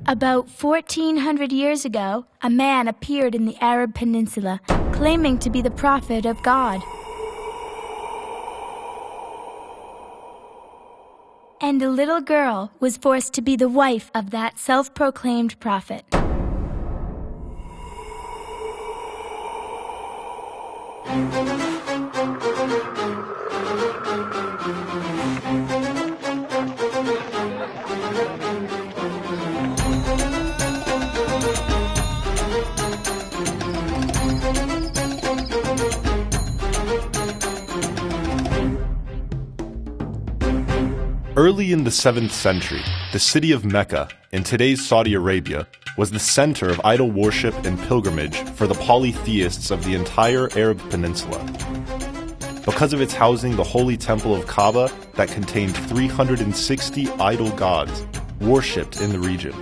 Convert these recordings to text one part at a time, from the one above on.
About 1,400 years ago, a man appeared in the Arab Peninsula, claiming to be the prophet of God. And a little girl was forced to be the wife of that self-proclaimed prophet. Early in the 7th century, the city of Mecca, in today's Saudi Arabia, was the center of idol worship and pilgrimage for the polytheists of the entire Arab Peninsula. Because of its housing the holy temple of Kaaba that contained 360 idol gods worshipped in the region.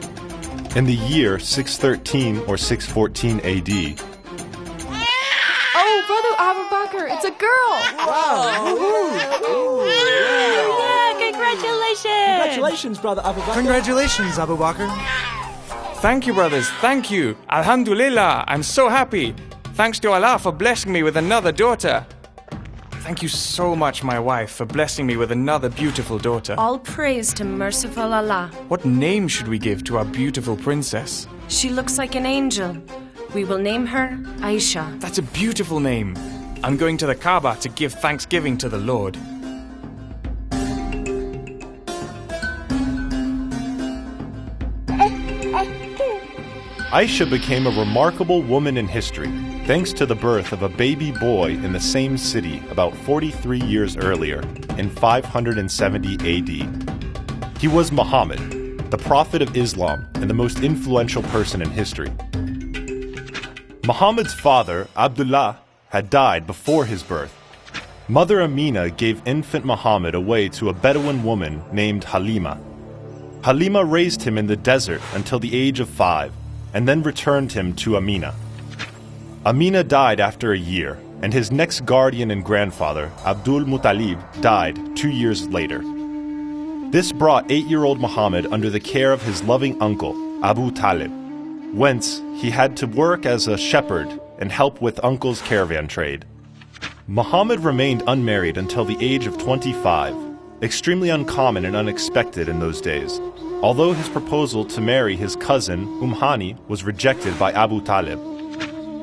In the year 613 or 614 AD, Oh, Brother Abu Bakr, it's a girl! Wow! Congratulations! Congratulations, Brother Abu Bakr. Congratulations, Abu Bakr. Thank you, brothers. Thank you. Alhamdulillah. I'm so happy. Thanks to Allah for blessing me with another daughter. Thank you so much, my wife, for blessing me with another beautiful daughter. All praise to merciful Allah. What name should we give to our beautiful princess? She looks like an angel. We will name her Aisha. That's a beautiful name. I'm going to the Kaaba to give thanksgiving to the Lord. Aisha became a remarkable woman in history thanks to the birth of a baby boy in the same city about 43 years earlier, in 570 AD. He was Muhammad, the prophet of Islam and the most influential person in history. Muhammad's father, Abdullah, had died before his birth. Mother Amina gave infant Muhammad away to a Bedouin woman named Halima. Halima raised him in the desert until the age of 5, and then returned him to Amina. Amina died after a year, and his next guardian and grandfather, Abdul Muttalib, died 2 years later. This brought 8-year-old Muhammad under the care of his loving uncle, Abu Talib, whence he had to work as a shepherd and help with uncle's caravan trade. Muhammad remained unmarried until the age of 25, extremely uncommon and unexpected in those days, although his proposal to marry his cousin, Hani, was rejected by Abu Talib.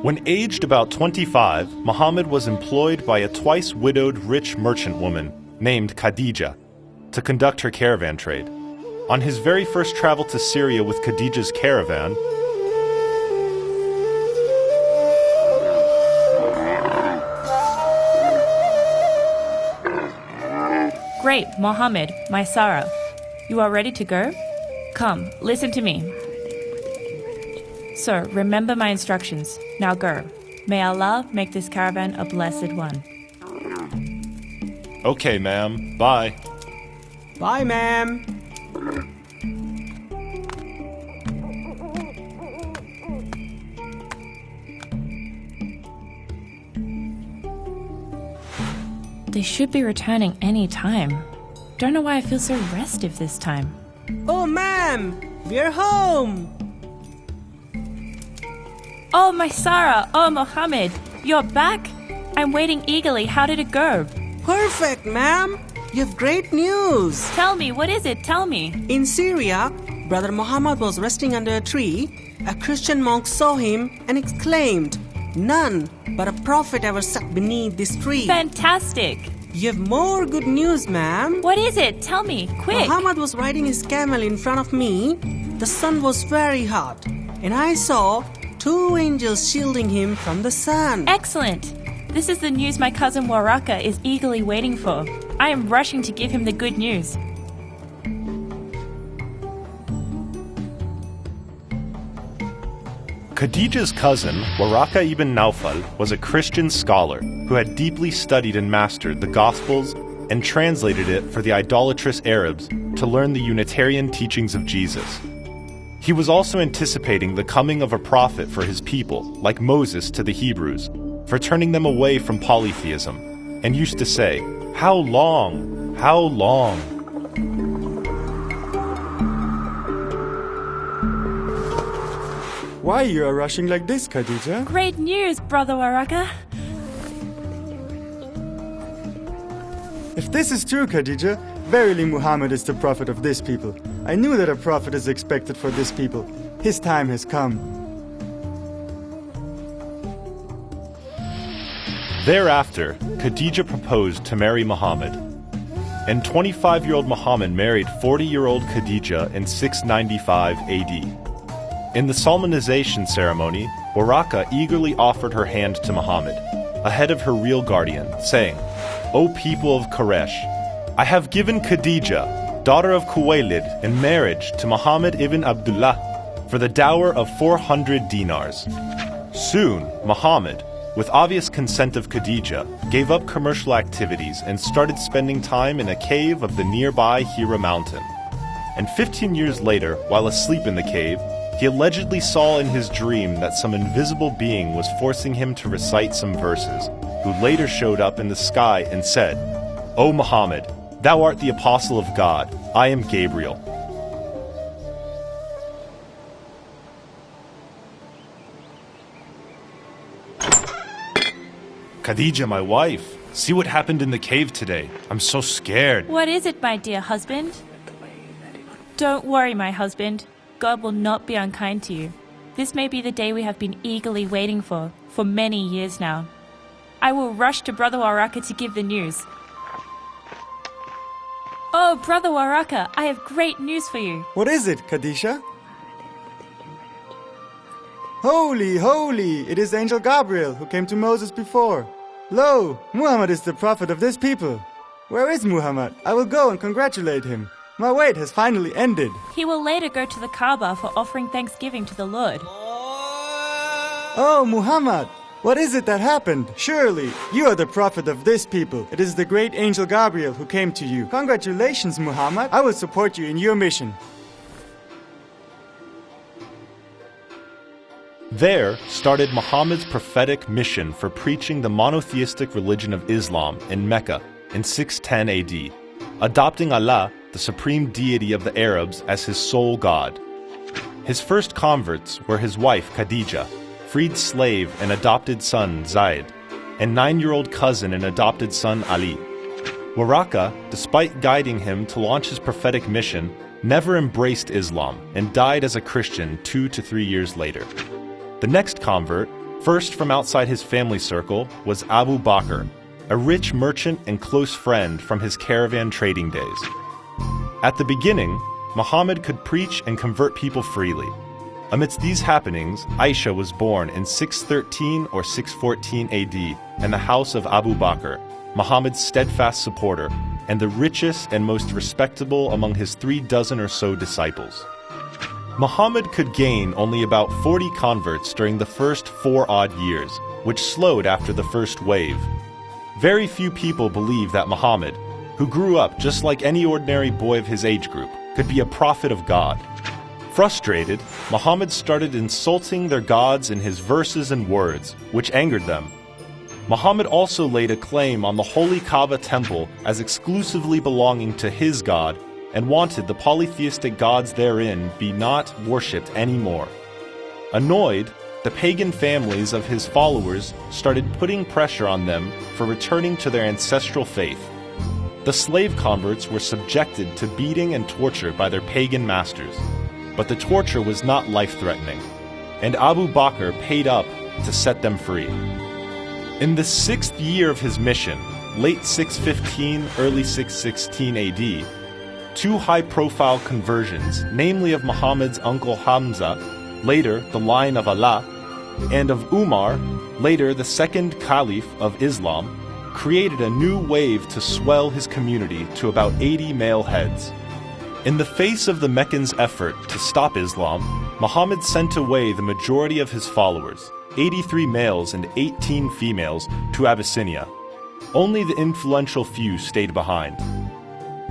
When aged about 25, Muhammad was employed by a twice-widowed rich merchant woman named Khadija to conduct her caravan trade. On his very first travel to Syria with Khadija's caravan, Great, Mohammed, my Sarah. You are ready to go? Come, listen to me. So, remember my instructions. Now go. May Allah make this caravan a blessed one. Okay, ma'am. Bye. Bye, ma'am. They should be returning any time. Don't know why I feel so restive this time. Oh, ma'am, we're home. Oh, my Sarah! Oh, Mohammed! You're back? I'm waiting eagerly. How did it go? Perfect, ma'am. You have great news. Tell me, what is it? Tell me. In Syria, Brother Muhammad was resting under a tree. A Christian monk saw him and exclaimed, "None but a prophet ever sat beneath this tree." Fantastic! You have more good news, ma'am. What is it? Tell me, quick! Muhammad was riding his camel in front of me. The sun was very hot, and I saw 2 angels shielding him from the sun. Excellent! This is the news my cousin Waraka is eagerly waiting for. I am rushing to give him the good news. Khadija's cousin, Waraka ibn Nawfal, was a Christian scholar who had deeply studied and mastered the Gospels and translated it for the idolatrous Arabs to learn the Unitarian teachings of Jesus. He was also anticipating the coming of a prophet for his people, like Moses to the Hebrews, for turning them away from polytheism, and used to say, "How long? How long?" Why you are rushing like this, Khadija? Great news, Brother Waraka. If this is true, Khadija, verily Muhammad is the prophet of this people. I knew that a prophet is expected for this people. His time has come. Thereafter, Khadija proposed to marry Muhammad. And 25-year-old Muhammad married 40-year-old Khadija in 695 AD. In the solemnization ceremony, Waraka eagerly offered her hand to Muhammad, ahead of her real guardian, saying, "O people of Quraysh, I have given Khadija, daughter of Khuwaylid, in marriage to Muhammad ibn Abdullah for the dower of 400 dinars." Soon, Muhammad, with obvious consent of Khadija, gave up commercial activities and started spending time in a cave of the nearby Hira mountain. And 15 years later, while asleep in the cave, he allegedly saw in his dream that some invisible being was forcing him to recite some verses, who later showed up in the sky and said, "O Muhammad, thou art the apostle of God, I am Gabriel." Khadija, my wife, see what happened in the cave today. I'm so scared. What is it, my dear husband? Don't worry, my husband. God will not be unkind to you. This may be the day we have been eagerly waiting for many years now. I will rush to Brother Waraka to give the news. Oh, Brother Waraka, I have great news for you. What is it, Khadija? Holy, holy! It is Angel Gabriel who came to Moses before. Lo, Muhammad is the prophet of this people. Where is Muhammad? I will go and congratulate him. My wait has finally ended. He will later go to the Kaaba for offering thanksgiving to the Lord. Oh, Muhammad! What is it that happened? Surely, you are the prophet of this people. It is the great Angel Gabriel who came to you. Congratulations, Muhammad. I will support you in your mission. There started Muhammad's prophetic mission for preaching the monotheistic religion of Islam in Mecca in 610 AD, adopting Allah, the supreme deity of the Arabs, as his sole god. His first converts were his wife Khadija, freed slave and adopted son Zayd, and 9-year-old cousin and adopted son Ali. Waraka, despite guiding him to launch his prophetic mission, never embraced Islam and died as a Christian 2 to 3 years later. The next convert, first from outside his family circle, was Abu Bakr, a rich merchant and close friend from his caravan trading days. At the beginning, Muhammad could preach and convert people freely. Amidst these happenings, Aisha was born in 613 or 614 AD in the house of Abu Bakr, Muhammad's steadfast supporter, and the richest and most respectable among his 36 or so disciples. Muhammad could gain only about 40 converts during the first 4 odd years, which slowed after the first wave. Very few people believe that Muhammad, who grew up just like any ordinary boy of his age group, could be a prophet of God. Frustrated, Muhammad started insulting their gods in his verses and words, which angered them. Muhammad also laid a claim on the holy Kaaba temple as exclusively belonging to his God and wanted the polytheistic gods therein be not worshipped anymore. Annoyed, the pagan families of his followers started putting pressure on them for returning to their ancestral faith. The slave converts were subjected to beating and torture by their pagan masters, but the torture was not life-threatening, and Abu Bakr paid up to set them free. In the 6th year of his mission, late 615, early 616 AD, 2 high-profile conversions, namely of Muhammad's uncle Hamza, later the line of Allah, and of Umar, later the second caliph of Islam, created a new wave to swell his community to about 80 male heads. In the face of the Meccans' effort to stop Islam, Muhammad sent away the majority of his followers, 83 males and 18 females, to Abyssinia. Only the influential few stayed behind.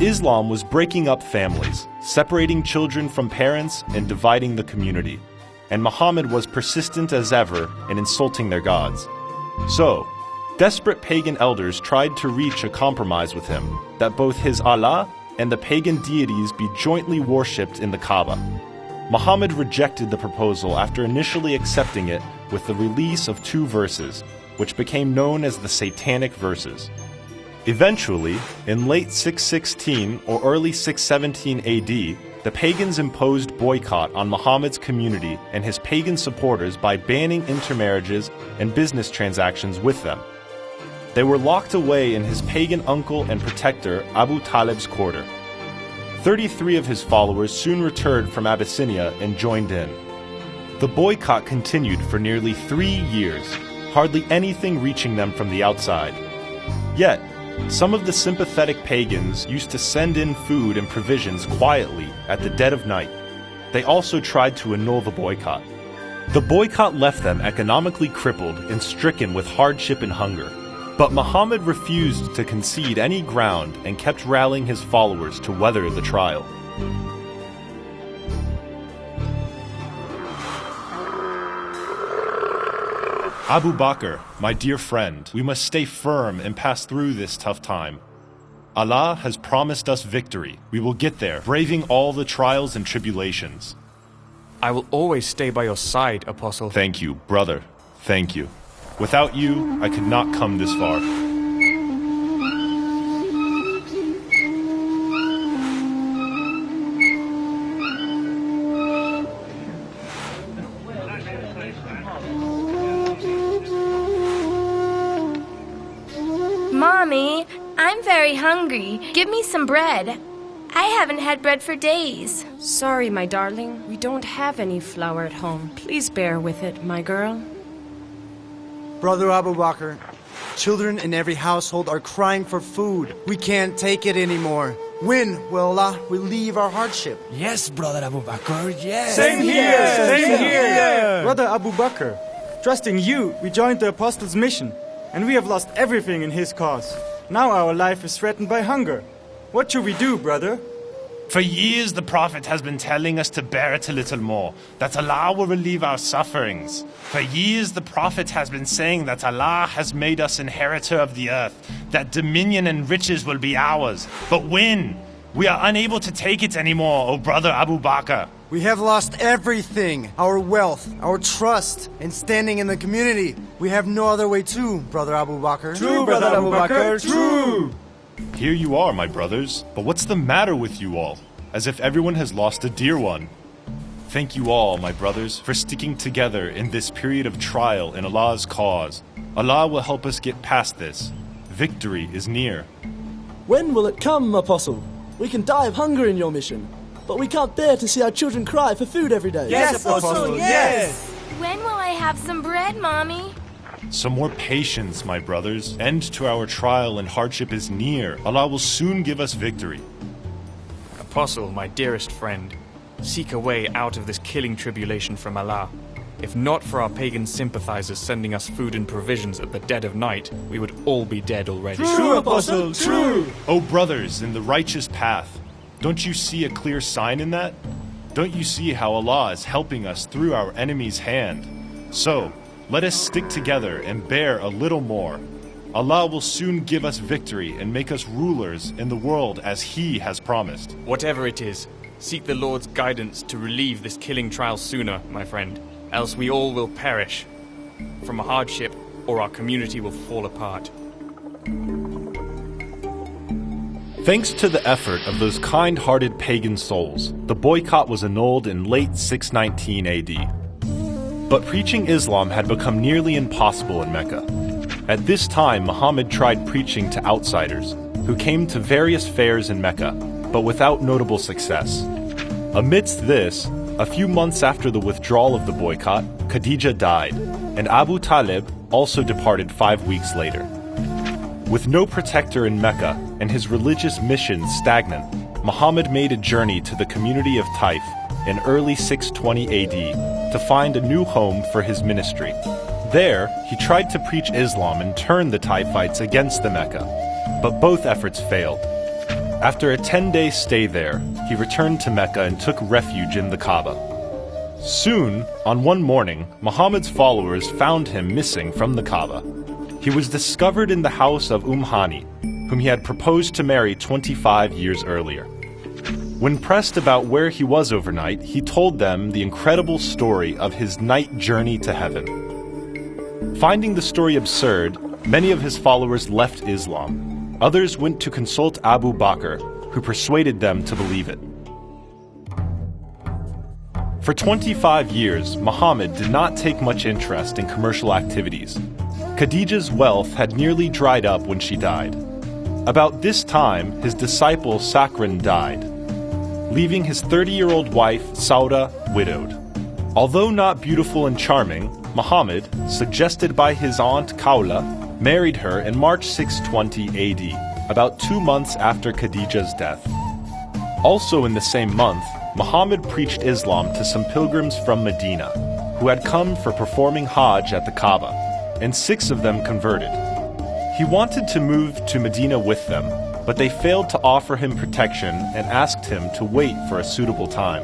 Islam was breaking up families, separating children from parents and dividing the community, and Muhammad was persistent as ever in insulting their gods. So, desperate pagan elders tried to reach a compromise with him, that both his Allah and the pagan deities be jointly worshipped in the Kaaba. Muhammad rejected the proposal after initially accepting it with the release of 2 verses, which became known as the Satanic Verses. Eventually, in late 616 or early 617 AD, the pagans imposed boycott on Muhammad's community and his pagan supporters by banning intermarriages and business transactions with them. They were locked away in his pagan uncle and protector Abu Talib's quarter. 33 of his followers soon returned from Abyssinia and joined in. The boycott continued for nearly 3 years, hardly anything reaching them from the outside. Yet, some of the sympathetic pagans used to send in food and provisions quietly at the dead of night. They also tried to annul the boycott. The boycott left them economically crippled and stricken with hardship and hunger. But Muhammad refused to concede any ground and kept rallying his followers to weather the trial. Abu Bakr, my dear friend, we must stay firm and pass through this tough time. Allah has promised us victory. We will get there, braving all the trials and tribulations. I will always stay by your side, Apostle. Thank you, brother. Thank you. Without you, I could not come this far. Mommy, I'm very hungry. Give me some bread. I haven't had bread for days. Sorry, my darling. We don't have any flour at home. Please bear with it, my girl. Brother Abu Bakr, children in every household are crying for food. We can't take it anymore. When will Allah relieve our hardship? Yes, Brother Abu Bakr, yes. Same here! Same here! Brother Abu Bakr, trusting you, we joined the Apostles' mission, and we have lost everything in his cause. Now our life is threatened by hunger. What should we do, brother? For years the Prophet has been telling us to bear it a little more, that Allah will relieve our sufferings. For years the Prophet has been saying that Allah has made us inheritor of the earth, that dominion and riches will be ours. But when? We are unable to take it anymore, O brother Abu Bakr. We have lost everything, our wealth, our trust, and standing in the community. We have no other way to, Brother Abu Bakr. True, Brother Abu Bakr, true! Here you are, my brothers. But what's the matter with you all? As if everyone has lost a dear one. Thank you all, my brothers, for sticking together in this period of trial in Allah's cause. Allah will help us get past this. Victory is near. When will it come, Apostle? We can die of hunger in your mission, but we can't bear to see our children cry for food every day. Yes, Apostle, yes! When will I have some bread, Mommy? Some more patience, my brothers. End to our trial and hardship is near. Allah will soon give us victory. Apostle, my dearest friend, seek a way out of this killing tribulation from Allah. If not for our pagan sympathizers sending us food and provisions at the dead of night, we would all be dead already. True, Apostle, true! O brothers in the righteous path, don't you see a clear sign in that? Don't you see how Allah is helping us through our enemy's hand? So, let us stick together and bear a little more. Allah will soon give us victory and make us rulers in the world as He has promised. Whatever it is, seek the Lord's guidance to relieve this killing trial sooner, my friend. Else we all will perish from a hardship, or our community will fall apart. Thanks to the effort of those kind-hearted pagan souls, the boycott was annulled in late 619 AD. But preaching Islam had become nearly impossible in Mecca. At this time, Muhammad tried preaching to outsiders, who came to various fairs in Mecca, but without notable success. Amidst this, a few months after the withdrawal of the boycott, Khadija died, and Abu Talib also departed 5 weeks later. With no protector in Mecca and his religious mission stagnant, Muhammad made a journey to the community of Taif in early 620 AD to find a new home for his ministry. There, he tried to preach Islam and turn the Taifites against the Mecca, but both efforts failed. After a 10-day stay there, he returned to Mecca and took refuge in the Kaaba. Soon, on one morning, Muhammad's followers found him missing from the Kaaba. He was discovered in the house of Hani, whom he had proposed to marry 25 years earlier. When pressed about where he was overnight, he told them the incredible story of his night journey to heaven. Finding the story absurd, many of his followers left Islam. Others went to consult Abu Bakr, who persuaded them to believe it. For 25 years, Muhammad did not take much interest in commercial activities. Khadija's wealth had nearly dried up when she died. About this time, his disciple Sakran died, leaving his 30-year-old wife Sauda widowed. Although not beautiful and charming, Muhammad, suggested by his aunt Khawla, married her in March 620 AD, about 2 months after Khadija's death. Also in the same month, Muhammad preached Islam to some pilgrims from Medina, who had come for performing Hajj at the Kaaba, and 6 of them converted. He wanted to move to Medina with them, but they failed to offer him protection and asked him to wait for a suitable time.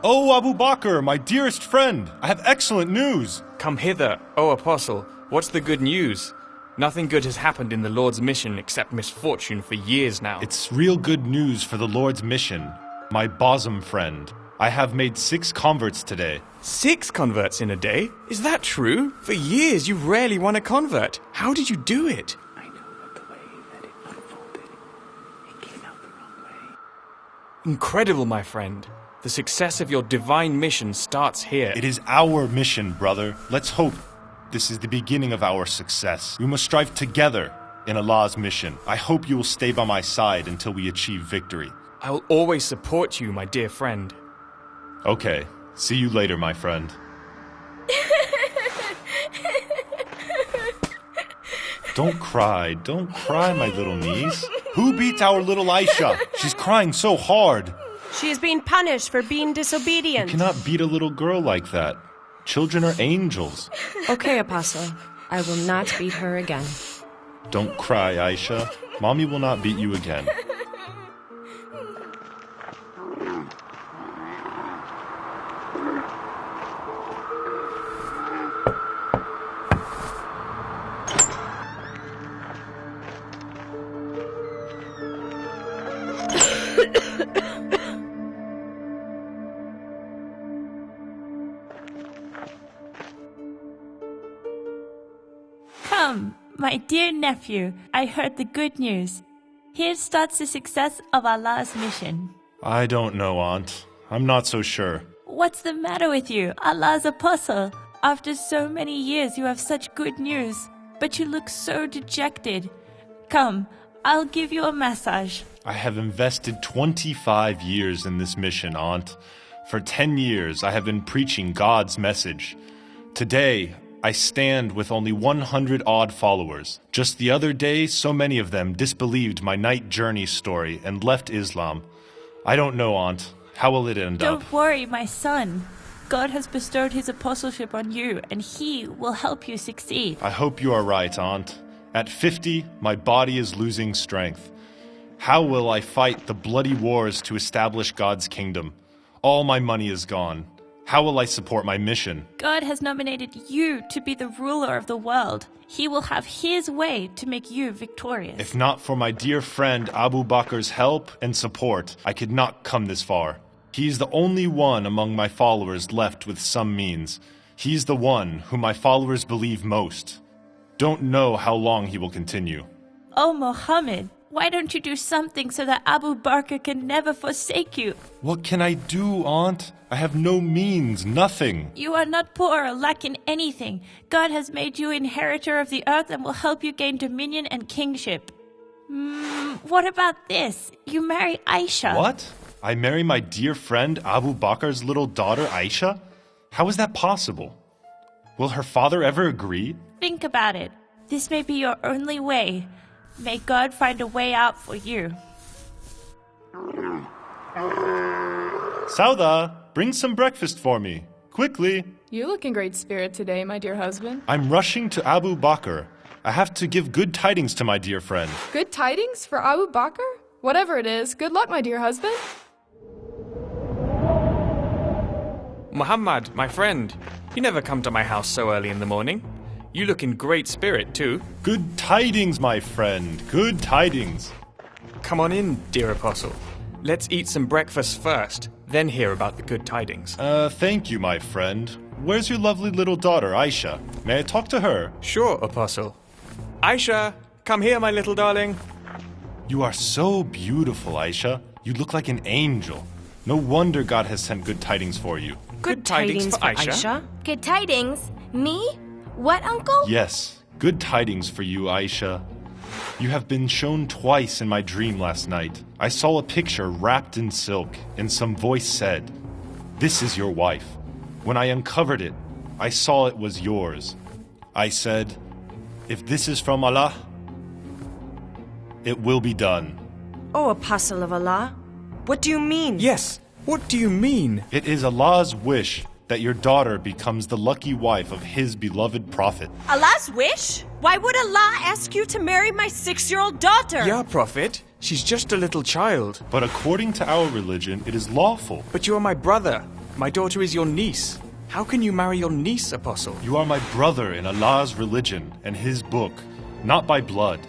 "Oh, Abu Bakr, my dearest friend, I have excellent news." Come hither, O Apostle. What's the good news? Nothing good has happened in the Lord's mission except misfortune for years now. It's real good news for the Lord's mission, my bosom friend. I have made 6 converts today. 6 converts in a day? Is that true? For years you rarely won a convert. How did you do it? I know, but the way that it unfolded, it came out the wrong way. Incredible, my friend. The success of your divine mission starts here. It is our mission, brother. Let's hope this is the beginning of our success. We must strive together in Allah's mission. I hope you will stay by my side until we achieve victory. I will always support you, my dear friend. Okay. See you later, my friend. Don't cry, my little niece. Who beat our little Aisha? She's crying so hard. She is being punished for being disobedient. You cannot beat a little girl like that. Children are angels. Okay, Apostle. I will not beat her again. Don't cry, Aisha. Mommy will not beat you again. Come, my dear nephew, I heard the good news. Here starts the success of Allah's mission. I don't know, Aunt. I'm not so sure. What's the matter with you, Allah's apostle? After so many years you have such good news, but you look so dejected. Come, I'll give you a massage. I have invested 25 years in this mission, Aunt. For 10 years I have been preaching God's message. Today, I stand with only 100-odd followers. Just the other day, so many of them disbelieved my night journey story and left Islam. I don't know, Aunt. How will it end up? Don't worry, my son. God has bestowed his apostleship on you, and he will help you succeed. I hope you are right, Aunt. At 50, my body is losing strength. How will I fight the bloody wars to establish God's kingdom? All my money is gone. How will I support my mission? God has nominated you to be the ruler of the world. He will have his way to make you victorious. If not for my dear friend Abu Bakr's help and support, I could not come this far. He's the only one among my followers left with some means. He's the one whom my followers believe most. Don't know how long he will continue. Oh, Mohammed, why don't you do something so that Abu Bakr can never forsake you? What can I do, Aunt? I have no means, nothing. You are not poor or lacking anything. God has made you inheritor of the earth and will help you gain dominion and kingship. What about this? You marry Aisha. What? I marry my dear friend Abu Bakr's little daughter Aisha? How is that possible? Will her father ever agree? Think about it. This may be your only way. May God find a way out for you. Sauda, bring some breakfast for me. Quickly. You look in great spirit today, my dear husband. I'm rushing to Abu Bakr. I have to give good tidings to my dear friend. Good tidings for Abu Bakr? Whatever it is, good luck, my dear husband. Muhammad, my friend, you never come to my house so early in the morning. You look in great spirit, too. Good tidings, my friend. Good tidings. Come on in, dear Apostle. Let's eat some breakfast first, then hear about the good tidings. Thank you, my friend. Where's your lovely little daughter, Aisha? May I talk to her? Sure, Apostle. Aisha, come here, my little darling. You are so beautiful, Aisha. You look like an angel. No wonder God has sent good tidings for you. Good tidings for Aisha? Good tidings? Me? What, Uncle? Yes, good tidings for you, Aisha. You have been shown twice in my dream last night. I saw a picture wrapped in silk, and some voice said, "This is your wife." When I uncovered it, I saw it was yours. I said, "If this is from Allah, it will be done." Oh, Apostle of Allah, what do you mean? Yes, what do you mean? It is Allah's wish that your daughter becomes the lucky wife of His beloved Prophet. Allah's wish? Why would Allah ask you to marry my 6-year-old daughter? Yeah, Prophet. She's just a little child. But according to our religion, it is lawful. But you are my brother. My daughter is your niece. How can you marry your niece, Apostle? You are my brother in Allah's religion and His book, not by blood.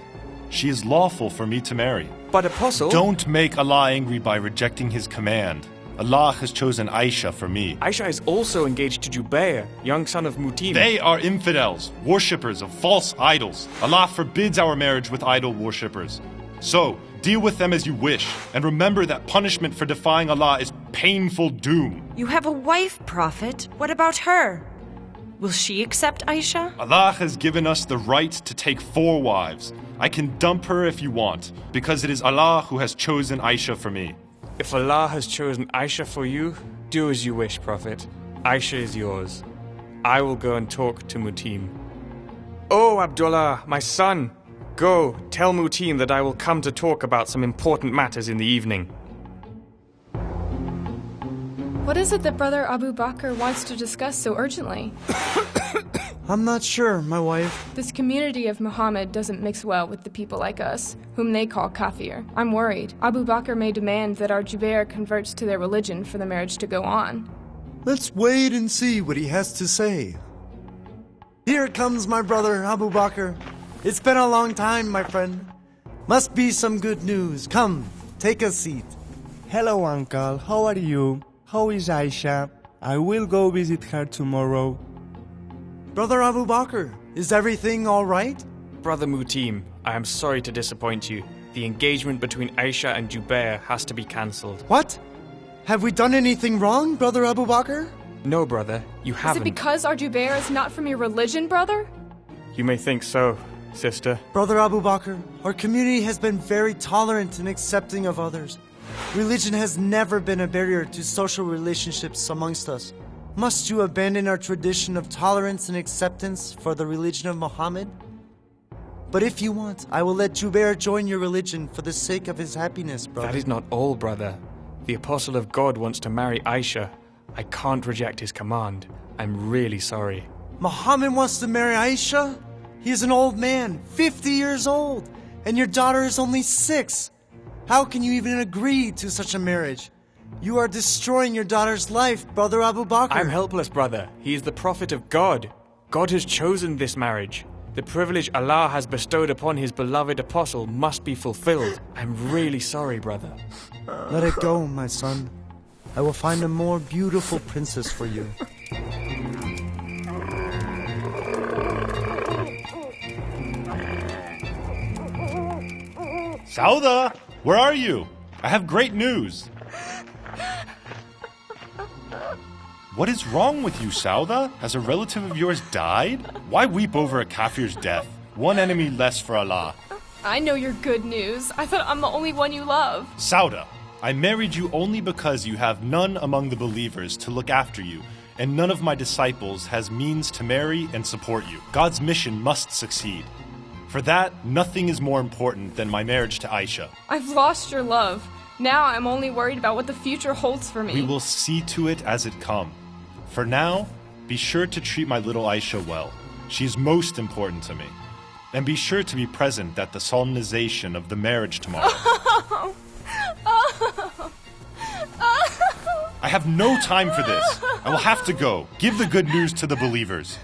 She is lawful for me to marry. But Apostle... Don't make Allah angry by rejecting His command. Allah has chosen Aisha for me. Aisha is also engaged to Jubair, young son of Mutim. They are infidels, worshippers of false idols. Allah forbids our marriage with idol worshippers. So, deal with them as you wish, and remember that punishment for defying Allah is painful doom. You have a wife, Prophet. What about her? Will she accept Aisha? Allah has given us the right to take 4 wives. I can dump her if you want, because it is Allah who has chosen Aisha for me. If Allah has chosen Aisha for you, do as you wish, Prophet. Aisha is yours. I will go and talk to Mutim. Oh, Abdullah, my son, go, tell Mutim that I will come to talk about some important matters in the evening. What is it that Brother Abu Bakr wants to discuss so urgently? I'm not sure, my wife. This community of Muhammad doesn't mix well with the people like us, whom they call kafir. I'm worried. Abu Bakr may demand that our Jubair converts to their religion for the marriage to go on. Let's wait and see what he has to say. Here comes my brother, Abu Bakr. It's been a long time, my friend. Must be some good news. Come, take a seat. Hello, Uncle. How are you? How is Aisha? I will go visit her tomorrow. Brother Abu Bakr, is everything all right? Brother Mutim, I am sorry to disappoint you. The engagement between Aisha and Jubair has to be cancelled. What? Have we done anything wrong, Brother Abu Bakr? No, brother, you haven't. Is it because our Jubair is not from your religion, brother? You may think so, sister. Brother Abu Bakr, our community has been very tolerant and accepting of others. Religion has never been a barrier to social relationships amongst us. Must you abandon our tradition of tolerance and acceptance for the religion of Muhammad? But if you want, I will let Jubair join your religion for the sake of his happiness, brother. That is not all, brother. The Apostle of God wants to marry Aisha. I can't reject his command. I'm really sorry. Muhammad wants to marry Aisha? He is an old man, 50 years old, and your daughter is only 6. How can you even agree to such a marriage? You are destroying your daughter's life, Brother Abu Bakr. I'm helpless, brother. He is the prophet of God. God has chosen this marriage. The privilege Allah has bestowed upon His beloved apostle must be fulfilled. I'm really sorry, brother. Let it go, my son. I will find a more beautiful princess for you. Sauda, where are you? I have great news. What is wrong with you, Sauda? Has a relative of yours died? Why weep over a kafir's death? One enemy less for Allah. I know your good news. I thought I'm the only one you love. Sauda, I married you only because you have none among the believers to look after you, and none of my disciples has means to marry and support you. God's mission must succeed. For that, nothing is more important than my marriage to Aisha. I've lost your love. Now I'm only worried about what the future holds for me. We will see to it as it comes. For now, be sure to treat my little Aisha well. She is most important to me. And be sure to be present at the solemnization of the marriage tomorrow. I have no time for this. I will have to go. Give the good news to the believers.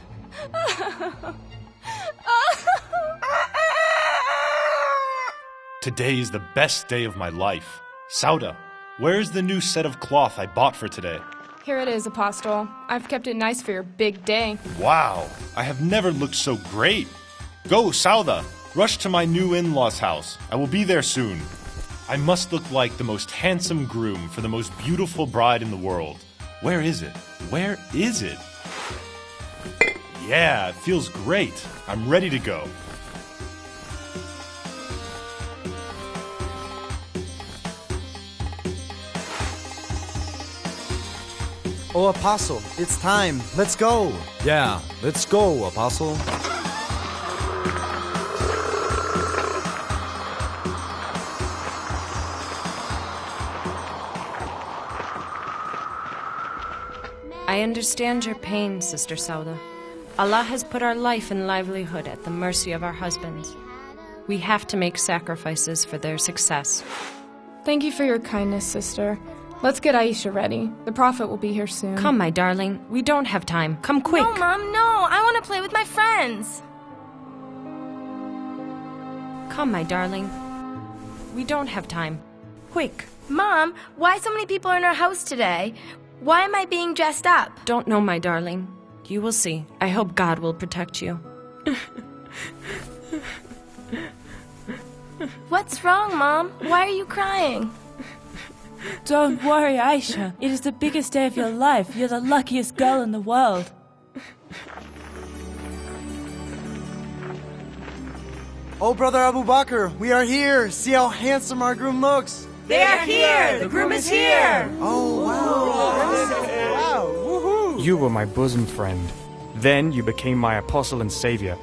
Today is the best day of my life. Sauda, where is the new set of cloth I bought for today? Here it is, Apostle. I've kept it nice for your big day. Wow, I have never looked so great. Go, Sauda, rush to my new in-laws' house. I will be there soon. I must look like the most handsome groom for the most beautiful bride in the world. Where is it? Where is it? Yeah, it feels great. I'm ready to go. Oh, Apostle, it's time. Let's go. Yeah, let's go, Apostle. I understand your pain, Sister Sauda. Allah has put our life and livelihood at the mercy of our husbands. We have to make sacrifices for their success. Thank you for your kindness, sister. Let's get Aisha ready. The Prophet will be here soon. Come, my darling. We don't have time. Come quick. No, Mom, no. I want to play with my friends. Come, my darling. We don't have time. Quick. Mom, why so many people in our house today? Why am I being dressed up? Don't know, my darling. You will see. I hope God will protect you. What's wrong, Mom? Why are you crying? Don't worry, Aisha. It is the biggest day of your life. You're the luckiest girl in the world. Oh, Brother Abu Bakr, we are here. See how handsome our groom looks. They are here! The groom is here! Oh, wow. Wow, woohoo! You were my bosom friend. Then you became my apostle and savior.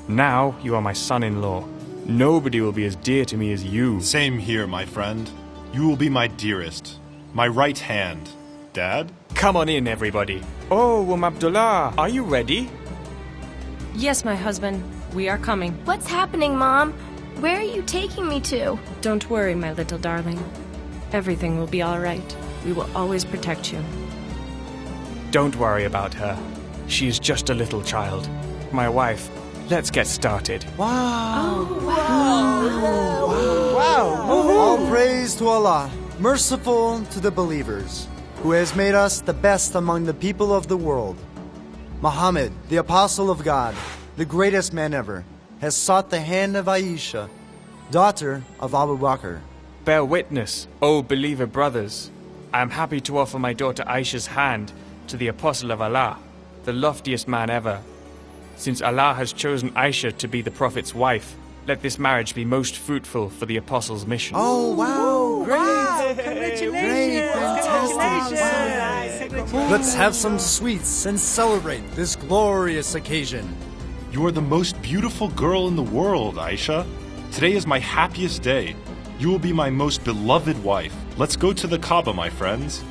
Now you are my son-in-law. Nobody will be as dear to me as you. Same here, my friend. You will be my dearest, my right hand. Dad? Come on in, everybody. Oh, Abdullah, are you ready? Yes, my husband. We are coming. What's happening, Mom? Where are you taking me to? Don't worry, my little darling. Everything will be all right. We will always protect you. Don't worry about her. She is just a little child. My wife. Let's get started. Wow. Oh, wow. Wow. All praise to Allah, merciful to the believers, who has made us the best among the people of the world. Muhammad, the apostle of God, the greatest man ever, has sought the hand of Aisha, daughter of Abu Bakr. Bear witness, O believer brothers. I am happy to offer my daughter Aisha's hand to the apostle of Allah, the loftiest man ever. Since Allah has chosen Aisha to be the Prophet's wife, let this marriage be most fruitful for the apostle's mission. Oh, wow. Great. Wow, congratulations. Great. Fantastic. Wow. Let's have some sweets and celebrate this glorious occasion. You are the most beautiful girl in the world, Aisha. Today is my happiest day. You will be my most beloved wife. Let's go to the Kaaba, my friends.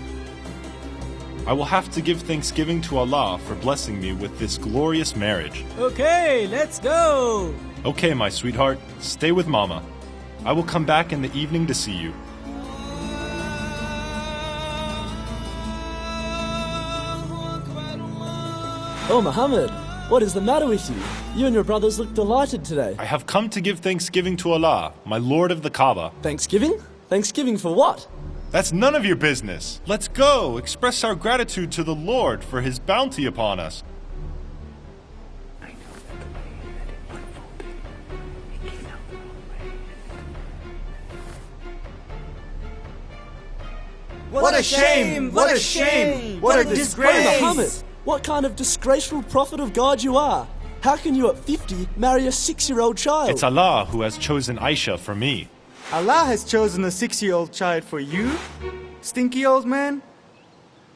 I will have to give thanksgiving to Allah for blessing me with this glorious marriage. Okay, let's go. Okay, my sweetheart, stay with Mama. I will come back in the evening to see you. Oh, Muhammad, what is the matter with you? You and your brothers look delighted today. I have come to give thanksgiving to Allah, my Lord of the Kaaba. Thanksgiving? Thanksgiving for what? That's none of your business. Let's go, express our gratitude to the Lord for His bounty upon us. What a shame! What a shame! What a disgrace! Muhammad, what kind of disgraceful prophet of God you are? How can you at 50 marry a 6-year-old child? It's Allah who has chosen Aisha for me. Allah has chosen a 6-year-old child for you? Stinky old man?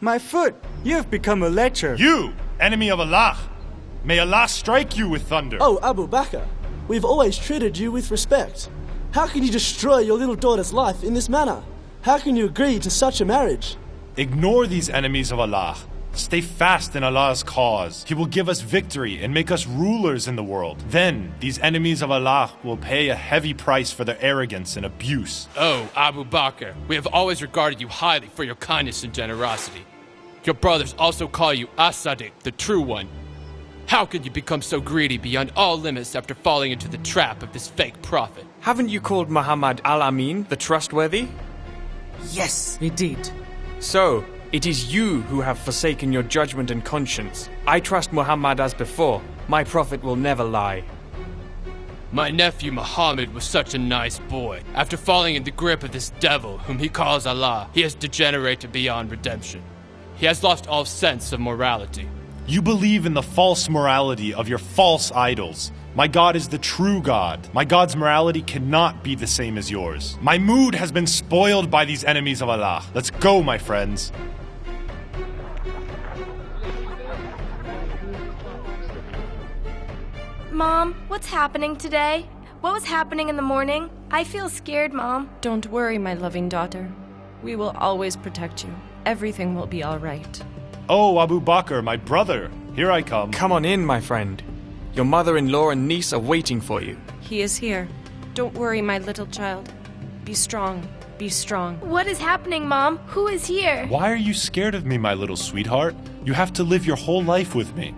My foot, you have become a lecher. You, enemy of Allah! May Allah strike you with thunder! Oh, Abu Bakr, we've always treated you with respect. How can you destroy your little daughter's life in this manner? How can you agree to such a marriage? Ignore these enemies of Allah. Stay fast in Allah's cause. He will give us victory and make us rulers in the world. Then, these enemies of Allah will pay a heavy price for their arrogance and abuse. Oh, Abu Bakr, we have always regarded you highly for your kindness and generosity. Your brothers also call you As-Sadiq, the true one. How could you become so greedy beyond all limits after falling into the trap of this fake prophet? Haven't you called Muhammad Al-Amin, the trustworthy? Yes, we did. So, it is you who have forsaken your judgment and conscience. I trust Muhammad as before. My prophet will never lie. My nephew Muhammad was such a nice boy. After falling in the grip of this devil, whom he calls Allah, he has degenerated beyond redemption. He has lost all sense of morality. You believe in the false morality of your false idols. My God is the true God. My God's morality cannot be the same as yours. My mood has been spoiled by these enemies of Allah. Let's go, my friends. Mom, what's happening today? What was happening in the morning? I feel scared, Mom. Don't worry, my loving daughter. We will always protect you. Everything will be all right. Oh, Abu Bakr, my brother. Here I come. Come on in, my friend. Your mother-in-law and niece are waiting for you. He is here. Don't worry, my little child. Be strong. Be strong. What is happening, Mom? Who is here? Why are you scared of me, my little sweetheart? You have to live your whole life with me.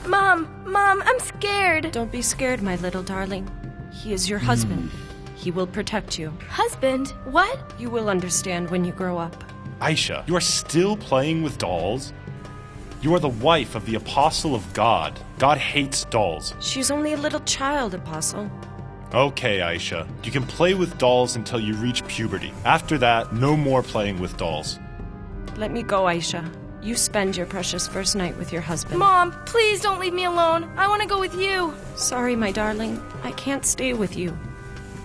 Mom, I'm scared. Don't be scared, my little darling. He is your husband. He will protect you. Husband? What? You will understand when you grow up. Aisha, you are still playing with dolls? You are the wife of the Apostle of God. God hates dolls. She's only a little child, Apostle. Okay, Aisha. You can play with dolls until you reach puberty. After that, no more playing with dolls. Let me go, Aisha. You spend your precious first night with your husband. Mom, please don't leave me alone. I want to go with you. Sorry, my darling. I can't stay with you.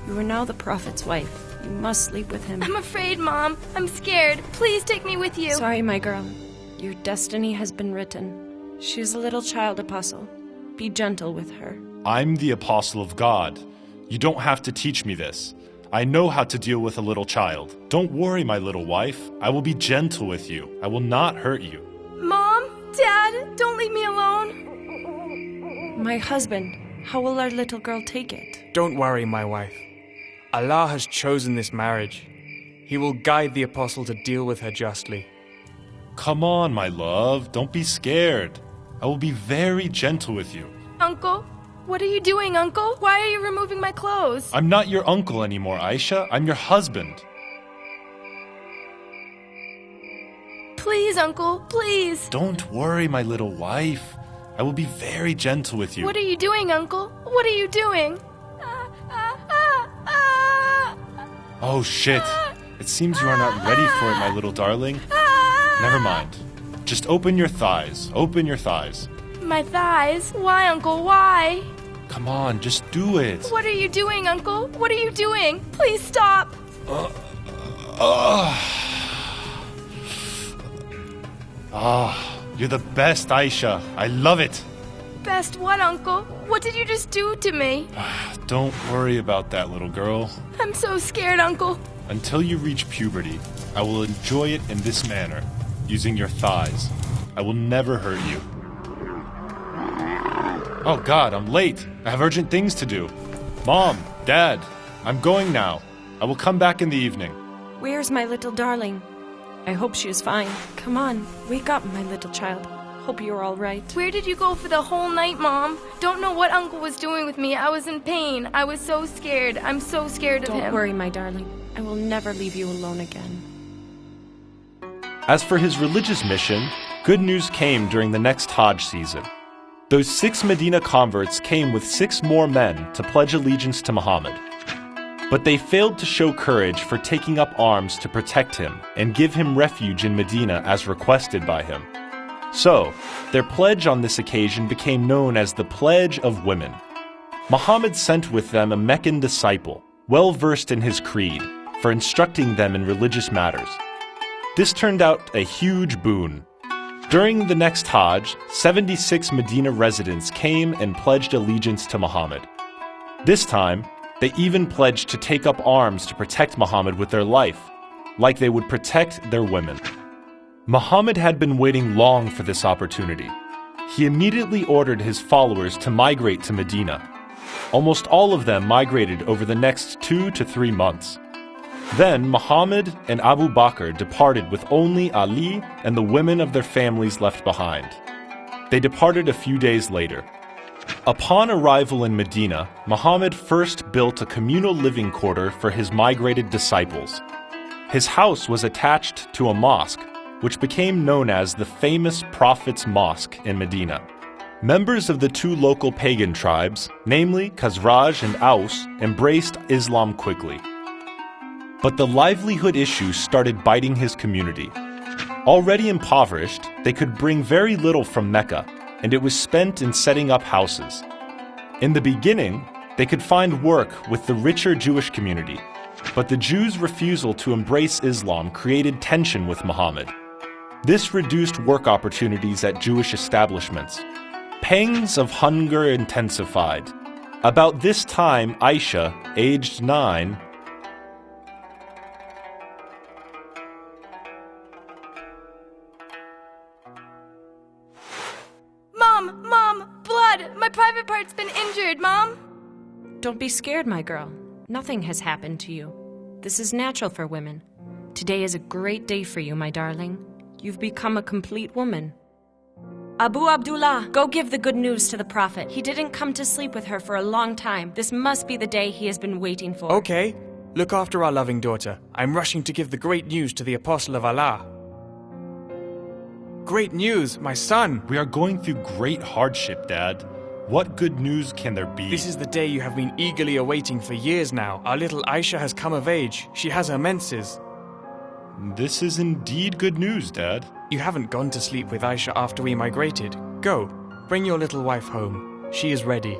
You are now the prophet's wife. You must sleep with him. I'm afraid, Mom. I'm scared. Please take me with you. Sorry, my girl. Your destiny has been written. She is a little child, Apostle. Be gentle with her. I'm the Apostle of God. You don't have to teach me this. I know how to deal with a little child. Don't worry, my little wife. I will be gentle with you. I will not hurt you. Mom, Dad, don't leave me alone. My husband, how will our little girl take it? Don't worry, my wife. Allah has chosen this marriage. He will guide the apostle to deal with her justly. Come on, my love. Don't be scared. I will be very gentle with you. Uncle? What are you doing, Uncle? Why are you removing my clothes? I'm not your uncle anymore, Aisha. I'm your husband. Please, Uncle, please. Don't worry, my little wife. I will be very gentle with you. What are you doing, Uncle? What are you doing? Oh, shit. It seems you are not ready for it, my little darling. Never mind. Just open your thighs. Open your thighs. My thighs? Why, Uncle? Why? Come on, just do it. What are you doing, Uncle? What are you doing? Please stop. You're the best, Aisha. I love it. Best what, Uncle? What did you just do to me? Don't worry about that, little girl. I'm so scared, Uncle. Until you reach puberty, I will enjoy it in this manner, using your thighs. I will never hurt you. Oh God, I'm late. I have urgent things to do. Mom, Dad, I'm going now. I will come back in the evening. Where's my little darling? I hope she is fine. Come on, wake up, my little child. Hope you're all right. Where did you go for the whole night, Mom? Don't know what Uncle was doing with me. I was in pain. I was so scared. I'm so scared of him. Don't worry, my darling. I will never leave you alone again. As for his religious mission, good news came during the next Hajj season. Those 6 Medina converts came with 6 more men to pledge allegiance to Muhammad. But they failed to show courage for taking up arms to protect him and give him refuge in Medina as requested by him. So, their pledge on this occasion became known as the Pledge of Women. Muhammad sent with them a Meccan disciple, well versed in his creed, for instructing them in religious matters. This turned out a huge boon. During the next Hajj, 76 Medina residents came and pledged allegiance to Muhammad. This time, they even pledged to take up arms to protect Muhammad with their life, like they would protect their women. Muhammad had been waiting long for this opportunity. He immediately ordered his followers to migrate to Medina. Almost all of them migrated over the next 2 to 3 months. Then Muhammad and Abu Bakr departed with only Ali and the women of their families left behind. They departed a few days later. Upon arrival in Medina, Muhammad first built a communal living quarter for his migrated disciples. His house was attached to a mosque, which became known as the famous Prophet's Mosque in Medina. Members of the two local pagan tribes, namely Khazraj and Aus, embraced Islam quickly. But the livelihood issues started biting his community. Already impoverished, they could bring very little from Mecca, and it was spent in setting up houses. In the beginning, they could find work with the richer Jewish community, but the Jews' refusal to embrace Islam created tension with Muhammad. This reduced work opportunities at Jewish establishments. Pangs of hunger intensified. About this time, Aisha, aged 9, Mom, blood! My private part's been injured, Mom! Don't be scared, my girl. Nothing has happened to you. This is natural for women. Today is a great day for you, my darling. You've become a complete woman. Abu Abdullah, go give the good news to the Prophet. He didn't come to sleep with her for a long time. This must be the day he has been waiting for. Okay. Look after our loving daughter. I'm rushing to give the great news to the Apostle of Allah. Great news, my son! We are going through great hardship, Dad. What good news can there be? This is the day you have been eagerly awaiting for years now. Our little Aisha has come of age. She has her menses. This is indeed good news, Dad. You haven't gone to sleep with Aisha after we migrated. Go, bring your little wife home. She is ready.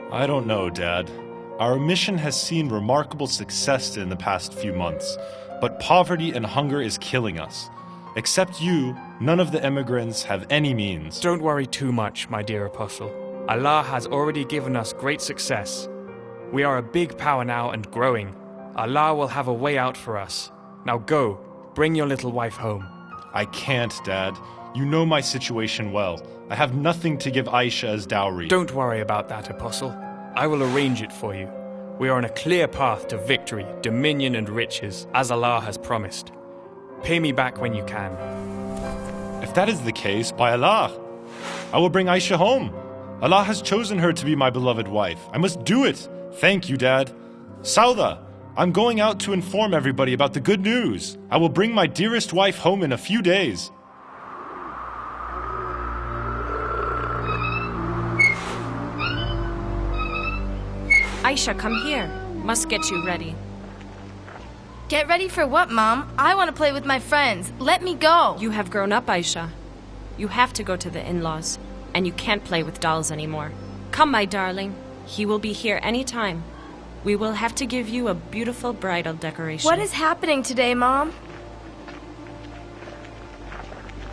I don't know, Dad. Our mission has seen remarkable success in the past few months, but poverty and hunger is killing us. Except you, none of the immigrants have any means. Don't worry too much, my dear Apostle. Allah has already given us great success. We are a big power now and growing. Allah will have a way out for us. Now go, bring your little wife home. I can't, Dad. You know my situation well. I have nothing to give Aisha as dowry. Don't worry about that, Apostle. I will arrange it for you. We are on a clear path to victory, dominion and riches, as Allah has promised. Pay me back when you can. If that is the case, by Allah, I will bring Aisha home. Allah has chosen her to be my beloved wife. I must do it. Thank you, Dad. Sauda, I'm going out to inform everybody about the good news. I will bring my dearest wife home in a few days. Aisha, come here. Must get you ready. Get ready for what, Mom? I want to play with my friends. Let me go. You have grown up, Aisha. You have to go to the in-laws, and you can't play with dolls anymore. Come, my darling. He will be here any time. We will have to give you a beautiful bridal decoration. What is happening today, Mom?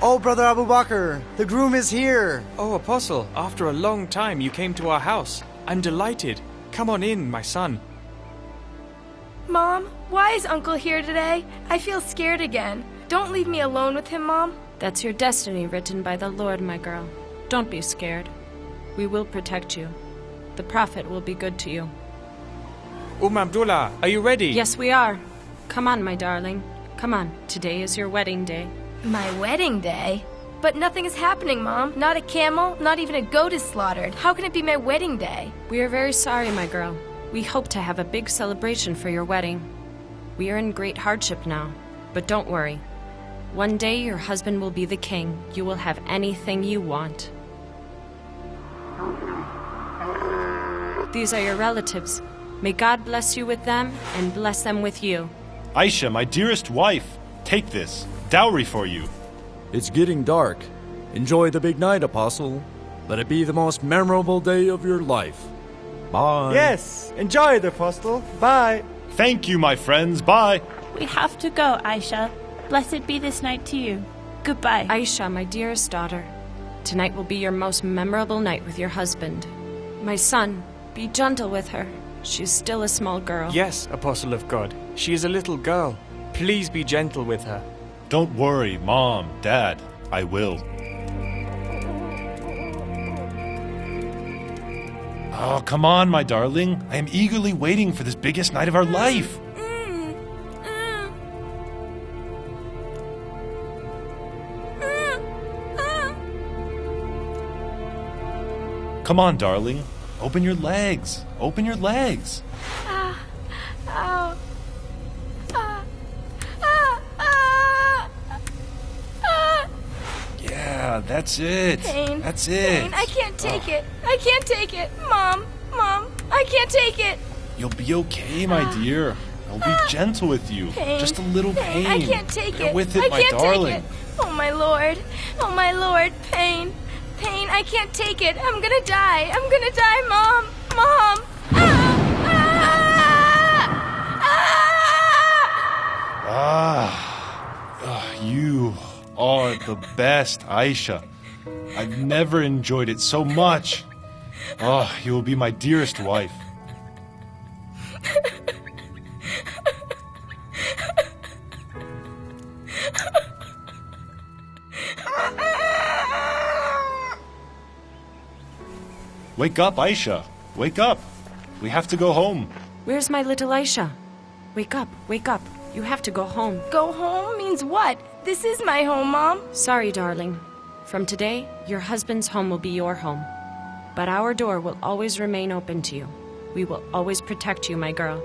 Oh, Brother Abu Bakr, the groom is here. Oh, Apostle, after a long time you came to our house. I'm delighted. Come on in, my son. Mom, why is Uncle here today? I feel scared again. Don't leave me alone with him, Mom. That's your destiny written by the Lord, my girl. Don't be scared. We will protect you. The Prophet will be good to you. Abdullah, are you ready? Yes, we are. Come on, my darling. Come on. Today is your wedding day. My wedding day? But nothing is happening, Mom. Not a camel, not even a goat is slaughtered. How can it be my wedding day? We are very sorry, my girl. We hope to have a big celebration for your wedding. We are in great hardship now, but don't worry. One day your husband will be the king. You will have anything you want. These are your relatives. May God bless you with them and bless them with you. Aisha, my dearest wife, take this. Dowry for you. It's getting dark. Enjoy the big night, Apostle. Let it be the most memorable day of your life. Bye. Yes, enjoy it, Apostle. Bye. Thank you, my friends. Bye. We have to go, Aisha. Blessed be this night to you. Goodbye. Aisha, my dearest daughter, tonight will be your most memorable night with your husband. My son, be gentle with her. She's still a small girl. Yes, Apostle of God. She is a little girl. Please be gentle with her. Don't worry, Mom, Dad. I will. Oh, come on, my darling. I am eagerly waiting for this biggest night of our life. Come on, darling. Open your legs. Open your legs. Ow. Yeah, that's it. Pain. That's it. Pain. I can't take it. I can't take it. Mom, I can't take it. You'll be okay, my dear. I'll be gentle with you. Pain. Just a little pain. I can't take Bear it. with it, I my can't darling. take it. Oh my Lord. Pain. I can't take it. I'm gonna die. Mom. You are the best, Aisha. I've never enjoyed it so much. You will be my dearest wife. Wake up, Aisha. Wake up. We have to go home. Where's my little Aisha? Wake up. You have to go home. Go home means what? This is my home, Mom. Sorry, darling. From today, your husband's home will be your home. But our door will always remain open to you. We will always protect you, my girl.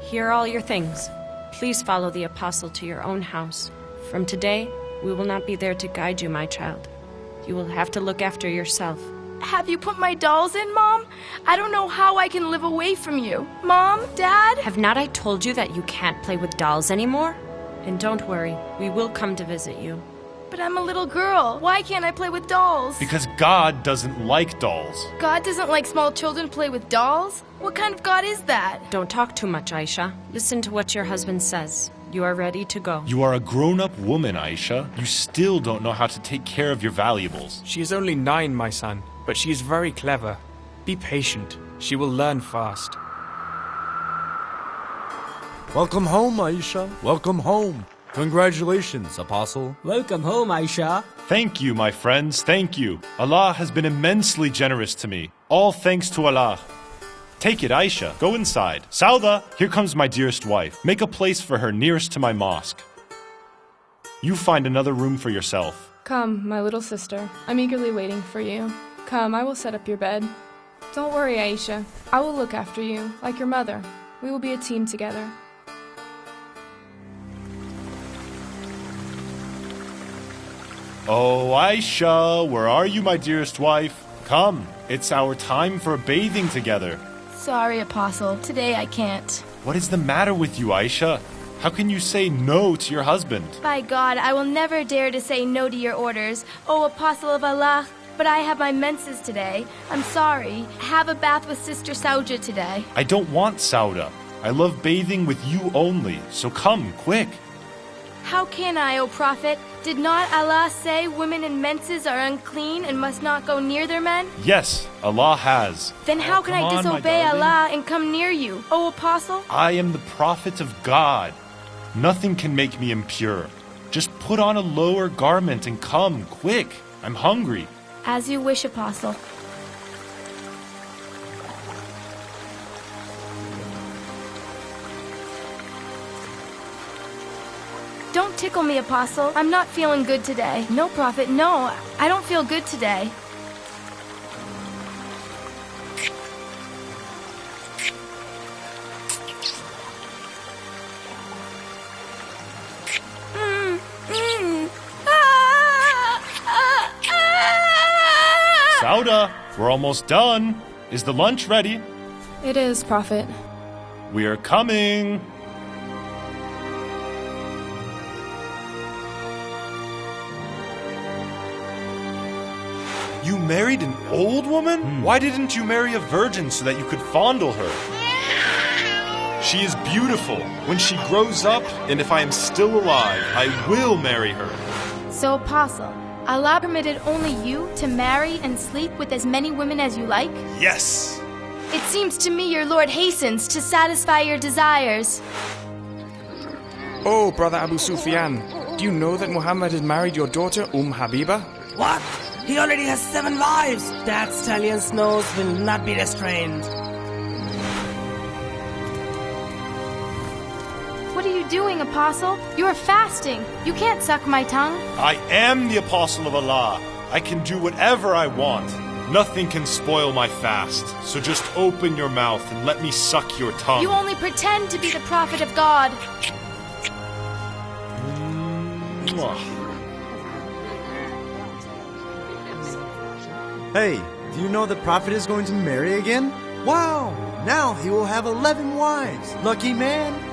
Here are all your things. Please follow the apostle to your own house. From today, we will not be there to guide you, my child. You will have to look after yourself. Have you put my dolls in, Mom? I don't know how I can live away from you. Mom, Dad? Have not I told you that you can't play with dolls anymore? And don't worry, we will come to visit you. But I'm a little girl. Why can't I play with dolls? Because God doesn't like dolls. God doesn't like small children play with dolls? What kind of God is that? Don't talk too much, Aisha. Listen to what your husband says. You are ready to go. You are a grown-up woman, Aisha. You still don't know how to take care of your valuables. She is only 9, my son, but she is very clever. Be patient. She will learn fast. Welcome home, Aisha. Welcome home. Congratulations, Apostle. Welcome home, Aisha. Thank you, my friends. Thank you. Allah has been immensely generous to me. All thanks to Allah. Take it, Aisha. Go inside. Sauda, here comes my dearest wife. Make a place for her nearest to my mosque. You find another room for yourself. Come, my little sister. I'm eagerly waiting for you. Come, I will set up your bed. Don't worry, Aisha. I will look after you, like your mother. We will be a team together. Oh, Aisha, where are you, my dearest wife? Come, it's our time for bathing together. Sorry, Apostle. Today I can't. What is the matter with you, Aisha? How can you say no to your husband? By God, I will never dare to say no to your orders. Oh, Apostle of Allah, but I have my menses today. I'm sorry. Have a bath with Sister Sauja today. I don't want Sauda. I love bathing with you only, so come, quick. How can I, O Prophet? Did not Allah say women in menses are unclean and must not go near their men? Yes, Allah has. Then how can I disobey Allah and come near you, O Apostle? I am the prophet of God. Nothing can make me impure. Just put on a lower garment and come, quick. I'm hungry. As you wish, Apostle. Don't tickle me, Apostle. I'm not feeling good today. No, Prophet, no. I don't feel good today. Sauda, we're almost done. Is the lunch ready? It is, Prophet. We are coming. You married an old woman? Why didn't you marry a virgin so that you could fondle her? She is beautiful. When she grows up, and if I am still alive, I will marry her. So, Apostle, Allah permitted only you to marry and sleep with as many women as you like? Yes. It seems to me your Lord hastens to satisfy your desires. Oh, Brother Abu Sufyan, do you know that Muhammad has married your daughter, Habiba? What? He already has 7 wives. That stallion's nose will not be restrained. What are you doing, Apostle? You are fasting. You can't suck my tongue. I am the apostle of Allah. I can do whatever I want. Nothing can spoil my fast, so just open your mouth and let me suck your tongue. You only pretend to be the prophet of God. Hey, do you know the prophet is going to marry again? Wow! Now he will have 11 wives. Lucky man!